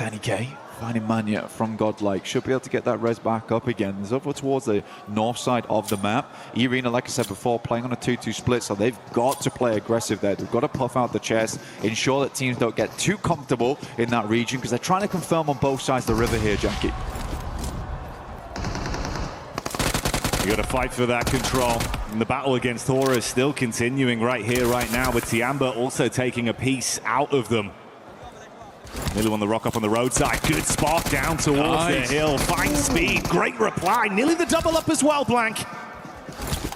10k. Finding Manya from Godlike. Should be able to get that res back up again. There's over towards the north side of the map. Irina, like I said before, playing on a 2-2 split, so they've got to play aggressive there. They've got to puff out the chest, ensure that teams don't get too comfortable in that region, because they're trying to confirm on both sides of the river here, Jackie. You got to fight for that control. And the battle against Thora is still continuing right here, right now, with Tiamba also taking a piece out of them. Nearly on the rock up on the roadside. Good spot down towards the hill. Fine speed. Great reply. Nearly the double up as well, Blank.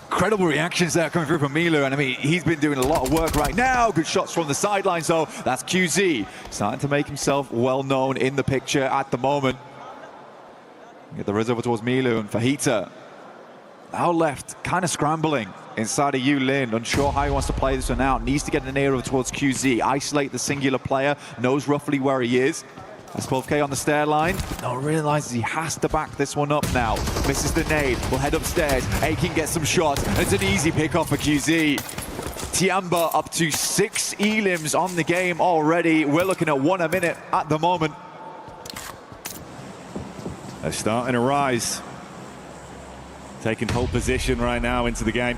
Incredible reactions there coming through from Milu, and I mean, he's been doing a lot of work right now. Good shots from the sidelines, though. That's QZ starting to make himself well known in the picture at the moment. Get the res over towards Milu and Fajita. Now left, kind of scrambling inside of Yulin, unsure how he wants to play this one out. Needs to get an ear over towards QZ, isolate the singular player, knows roughly where he is. That's 12k on the stair line. Now realizes he has to back this one up now. Misses the nade, will head upstairs. Aiken gets some shots. It's an easy pick off for QZ. Tiamba up to 6 elims on the game already. We're looking at 1 a minute at the moment. They're starting to rise. Taking pole position right now into the game.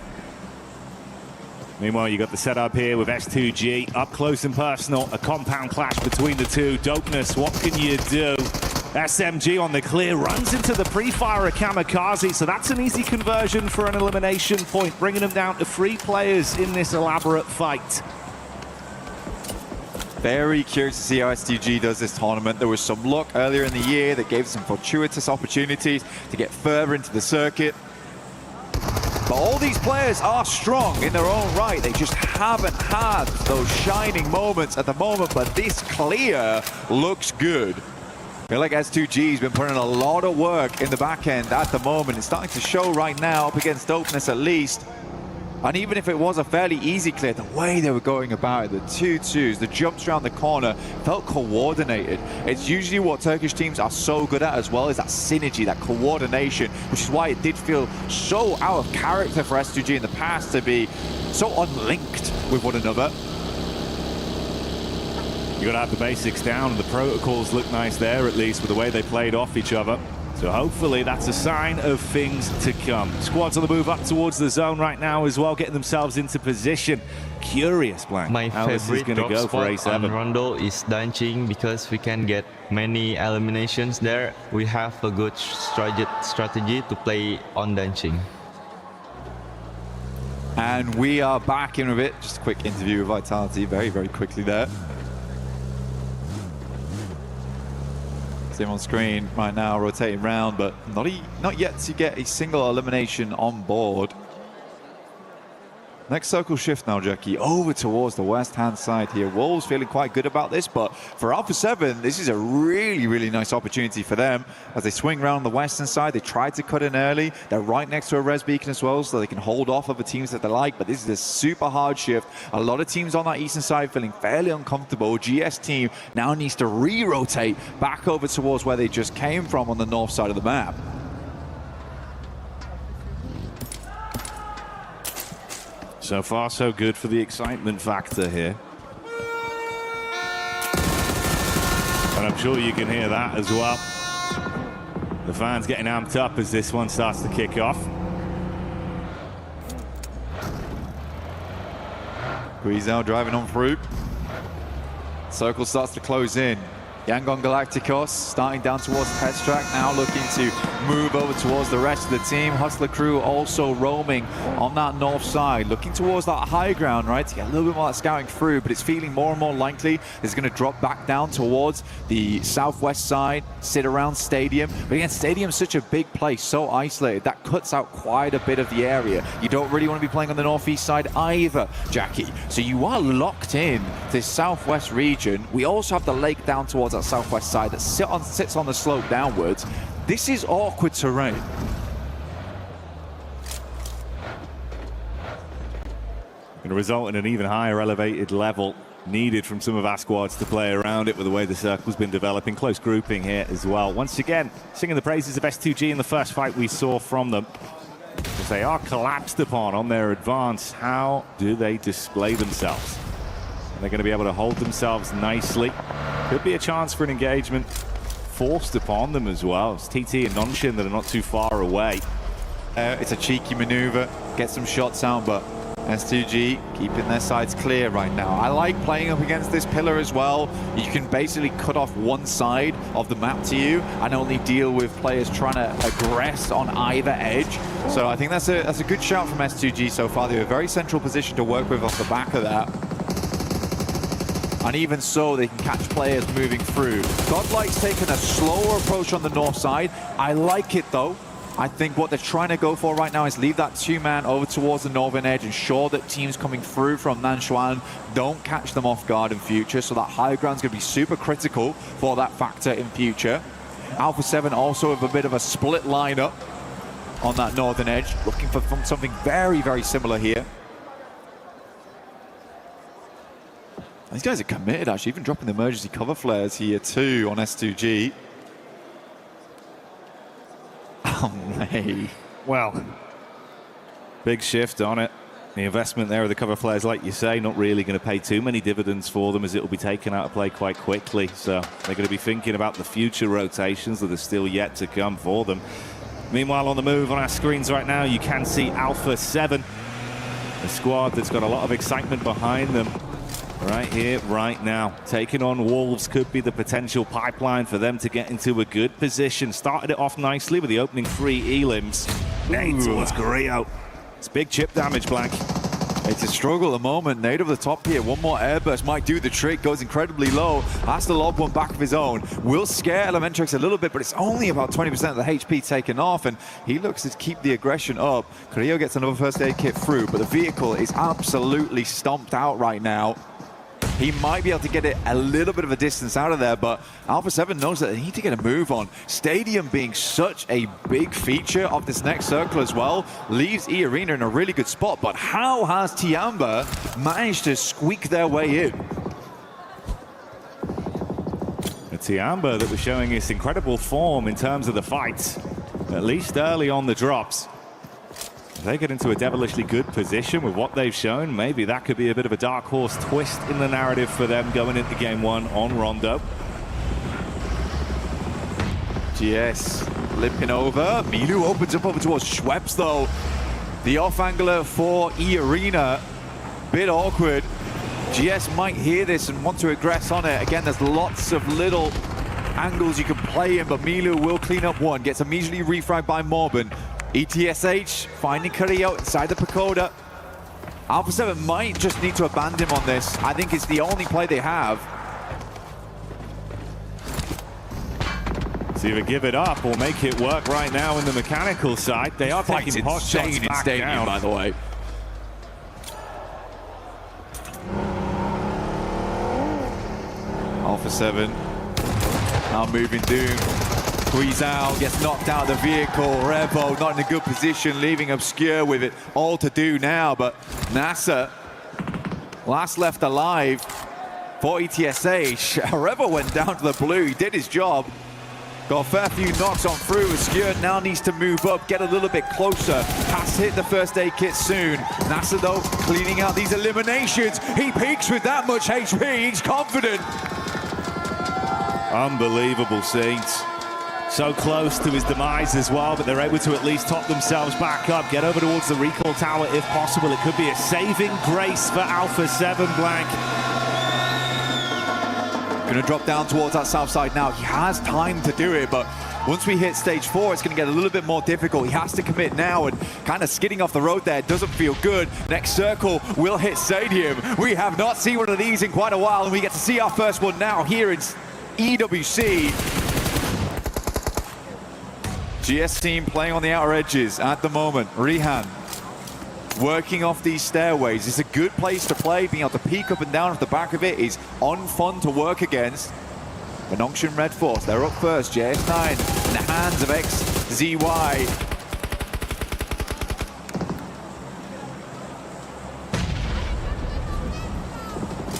Meanwhile, you got the setup here with S2G up close and personal. A compound clash between the two. Dopeness, what can you do? SMG on the clear, runs into the pre-fire of Kamikaze, so that's an easy conversion for an elimination point, bringing them down to 3 players in this elaborate fight. Very curious to see how S2G does this tournament. There was some luck earlier in the year that gave some fortuitous opportunities to get further into the circuit. But all these players are strong in their own right. They just haven't had those shining moments at the moment, but this clear looks good. I feel like S2G's been putting in a lot of work in the back end at the moment. It's starting to show right now, up against Dopeness at least. And even if it was a fairly easy clear, the way they were going about it, the 2-2s, the jumps around the corner, felt coordinated. It's usually what Turkish teams are so good at as well, is that synergy, that coordination, which is why it did feel so out of character for S2G in the past to be so unlinked with one another. You got to have the basics down, and the protocols look nice there, at least, with the way they played off each other. So hopefully that's a sign of things to come. Squads on the move up towards the zone right now as well, getting themselves into position. Curious, Blank, my how this is going to go for A7. On Rondo is Danching, because we can get many eliminations there. We have a good strategy to play on Danching. And we are back in with it. Just a quick interview with Vitality very, very quickly there. See him on screen right now, rotating round, but not yet to get a single elimination on board. Next circle shift now, Jackie, over towards the west-hand side here. Wolves feeling quite good about this, but for Alpha 7, this is a really, really nice opportunity for them. As they swing around the western side, they tried to cut in early. They're right next to a res beacon as well, so they can hold off other teams that they like, but this is a super hard shift. A lot of teams on that eastern side feeling fairly uncomfortable. GS team now needs to re-rotate back over towards where they just came from on the north side of the map. So far, so good for the excitement factor here. And I'm sure you can hear that as well. The fans getting amped up as this one starts to kick off. Guizhou driving on through. Circle starts to close in. Yangon Galacticos starting down towards the test track, now looking to move over towards the rest of the team. Hustler crew also roaming on that north side, looking towards that high ground, right, to get a little bit more scouting through, but it's feeling more and more likely it's going to drop back down towards the southwest side, sit around Stadium. But again, Stadium's such a big place, so isolated, that cuts out quite a bit of the area. You don't really want to be playing on the northeast side either, Jackie. So you are locked in to this southwest region. We also have the lake down towards that southwest side that sits on the slope downwards. This is awkward terrain. Going to result in an even higher elevated level needed from some of our squads to play around it with the way the circle's been developing. Close grouping here as well. Once again, singing the praises of S2G in the first fight we saw from them. As they are collapsed upon on their advance, how do they display themselves? Are they going to be able to hold themselves nicely? Could be a chance for an engagement forced upon them as well. It's TT and Nonshin that are not too far away. It's a cheeky maneuver, get some shots out, but S2G keeping their sides clear right now. I like playing up against this pillar as well. You can basically cut off one side of the map to you and only deal with players trying to aggress on either edge. So I think that's a good shout from S2G so far. They're a very central position to work with off the back of that. And even so, they can catch players moving through. Godlike's taken a slower approach on the north side. I like it though. I think what they're trying to go for right now is leave that two-man over towards the northern edge, ensure that teams coming through from Nanshuan don't catch them off guard in future. So that high ground's going to be super critical for that factor in future. Alpha 7 also with a bit of a split lineup on that northern edge, looking for something very, very similar here. These guys are committed, actually, even dropping the emergency cover flares here too on S2G. Oh, mate. Well, big shift on it. The investment there of the cover flares, like you say, not really going to pay too many dividends for them, as it will be taken out of play quite quickly. So they're going to be thinking about the future rotations that are still yet to come for them. Meanwhile, on the move on our screens right now, you can see Alpha 7, a squad that's got a lot of excitement behind them. Right here, right now. Taking on Wolves could be the potential pipeline for them to get into a good position. Started it off nicely with the opening 3 elims. Nade towards Gourp2. It's big chip damage, Blank. It's a struggle at the moment. Nade over the top here. One more airburst might do the trick. Goes incredibly low. Has to lob one back of his own. Will scare Elementrix a little bit, but it's only about 20% of the HP taken off, and he looks to keep the aggression up. Carrillo gets another first aid kit through, but the vehicle is absolutely stomped out right now. He might be able to get it a little bit of a distance out of there, but Alpha 7 knows that they need to get a move on. Stadium being such a big feature of this next circle as well leaves E-Arena in a really good spot, but how has Tiamba managed to squeak their way in? A Tiamba that was showing its incredible form in terms of the fights, at least early on the drops. If they get into a devilishly good position with what they've shown, maybe that could be a bit of a dark horse twist in the narrative for them going into game 1 on Rondo. GS limping over. Milu opens up over towards Schweppes though. The off-angler for E-Arena, bit awkward. GS might hear this and want to aggress on it. Again, there's lots of little angles you can play in, but Milu will clean up one. Gets immediately refragged by Morban. ETSH finding Carrillo inside the Pagoda. Alpha 7 might just need to abandon him on this. I think it's the only play they have. So either give it up or make it work right now in the mechanical side. They are taking pot shots back down, by the way. Alpha 7 now moving Doom. Squeeze out, gets knocked out of the vehicle. Revo not in a good position, leaving Obscure with it all to do now. But NASA, last left alive for ETSH. Revo went down to the blue, he did his job. Got a fair few knocks on through. Obscure now needs to move up, get a little bit closer. Has to hit the first aid kit soon. NASA though, cleaning out these eliminations. He peaks with that much HP, he's confident. Unbelievable scenes. So close to his demise as well, but they're able to at least top themselves back up, get over towards the recall tower if possible. It could be a saving grace for Alpha 7, Blank. Gonna drop down towards that south side now. He has time to do it, but once we hit stage 4, it's gonna get a little bit more difficult. He has to commit now, and kind of skidding off the road there doesn't feel good. Next circle will hit Stadium. We have not seen one of these in quite a while, and we get to see our first one now here in EWC. GS team playing on the outer edges at the moment. Rihan working off these stairways. It's a good place to play. Being able to peek up and down at the back of it is fun to work against. Nongshim Red Force, they're up first. JS9 in the hands of XZY.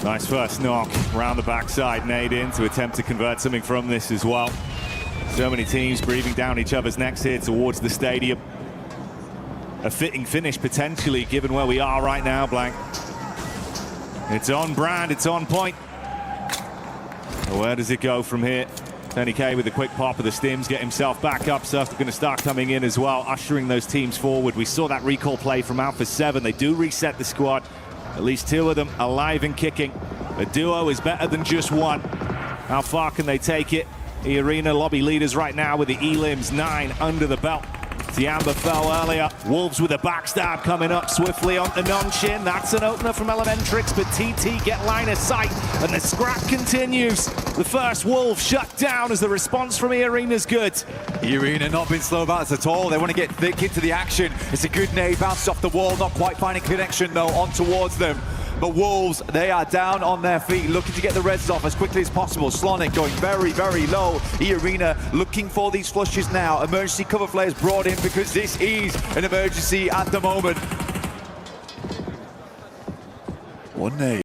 Nice first knock round the backside. Nade in to attempt to convert something from this as well. So many teams breathing down each other's necks here towards the stadium. A fitting finish potentially, given where we are right now, Blank. It's on brand, it's on point. Where does it go from here? Tony K with a quick pop of the stims, get himself back up. Surf going to start coming in as well, ushering those teams forward. We saw that recall play from Alpha 7. They do reset the squad. At least 2 of them alive and kicking. A duo is better than just one. How far can they take it? The arena lobby leaders right now with the elims 9 under the belt. Tiamba fell earlier. Wolves with a backstab coming up swiftly on the non-chin. That's an opener from Elementrix, but TT get line of sight, and the scrap continues. The first Wolf shut down as the response from E-Arena's good. E-Arena not been slow about this at all. They want to get thick into the action. It's a good nade, bounced off the wall, not quite finding connection though, on towards them. But Wolves, they are down on their feet, looking to get the reds off as quickly as possible. Slonic going very, very low. E-Arena looking for these flushes now. Emergency cover flares brought in because this is an emergency at the moment. One nade.